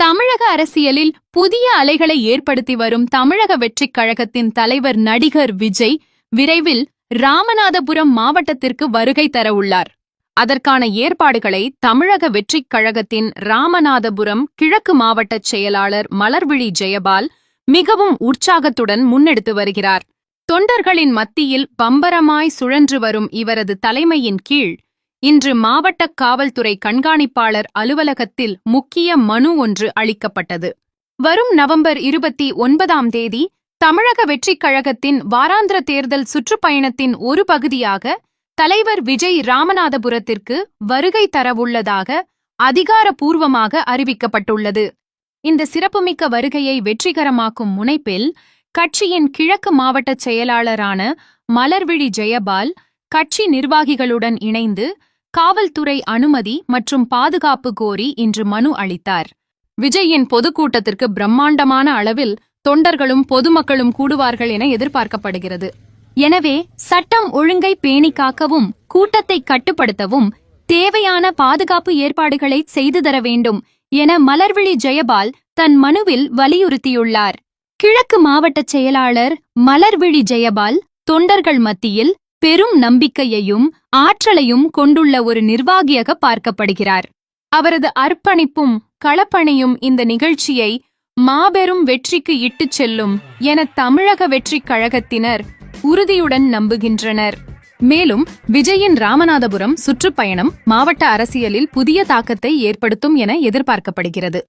தமிழக அரசியலில் புதிய அலைகளை ஏற்படுத்தி வரும் தமிழக வெற்றிக் கழகத்தின் தலைவர் நடிகர் விஜய் விரைவில் ராமநாதபுரம் மாவட்டத்திற்கு வருகை தரவுள்ளார். அதற்கான ஏற்பாடுகளை தமிழக வெற்றிக் கழகத்தின் ராமநாதபுரம் கிழக்கு மாவட்ட செயலாளர் மலர்விழி ஜெயபால் மிகவும் உற்சாகத்துடன் முன்னெடுத்து வருகிறார். தொண்டர்களின் மத்தியில் பம்பரமாய் சுழன்று வரும் இவரது தலைமையின் கீழ் இன்று மாவட்ட காவல்துறை கண்காணிப்பாளர் அலுவலகத்தில் முக்கிய மனு ஒன்று அளிக்கப்பட்டது. வரும் நவம்பர் 29ஆம் தேதி தமிழக வெற்றிக் கழகத்தின் வாராந்திர தேர்தல் சுற்றுப்பயணத்தின் ஒரு பகுதியாக தலைவர் விஜய் ராமநாதபுரத்திற்கு வருகை தரவுள்ளதாக அதிகாரப்பூர்வமாக அறிவிக்கப்பட்டுள்ளது. இந்த சிறப்புமிக்க வருகையை வெற்றிகரமாக்கும் முனைப்பில் கட்சியின் கிழக்கு மாவட்ட செயலாளரான மலர்விழி ஜெயபால் கட்சி நிர்வாகிகளுடன் இணைந்து காவல்துறை அனுமதி மற்றும் பாதுகாப்பு கோரி இன்று மனு அளித்தார். விஜயின் பொதுக்கூட்டத்திற்கு பிரம்மாண்டமான அளவில் தொண்டர்களும் பொதுமக்களும் கூடுவார்கள் என எதிர்பார்க்கப்படுகிறது. எனவே சட்டம் ஒழுங்கை பேணி காக்கவும் கூட்டத்தை கட்டுப்படுத்தவும் தேவையான பாதுகாப்பு ஏற்பாடுகளை செய்து தர வேண்டும் என மலர்விழி ஜெயபால் தன் மனுவில் வலியுறுத்தியுள்ளார். கிழக்கு மாவட்ட செயலாளர் மலர்விழி ஜெயபால் தொண்டர்கள் மத்தியில் பெரும் நம்பிக்கையையும் ஆற்றலையும் கொண்டுள்ள ஒரு நிர்வாகியாக பார்க்கப்படுகிறார். அவரது அர்ப்பணிப்பும் களப்பணியும் இந்த நிகழ்ச்சியை மாபெரும் வெற்றிக்கு இட்டுச் செல்லும் என தமிழக வெற்றிக் கழகத்தினர் உறுதியுடன் நம்புகின்றனர். மேலும் விஜயின் ராமநாதபுரம் சுற்றுப்பயணம் மாவட்ட அரசியலில் புதிய தாக்கத்தை ஏற்படுத்தும் என எதிர்பார்க்கப்படுகிறது.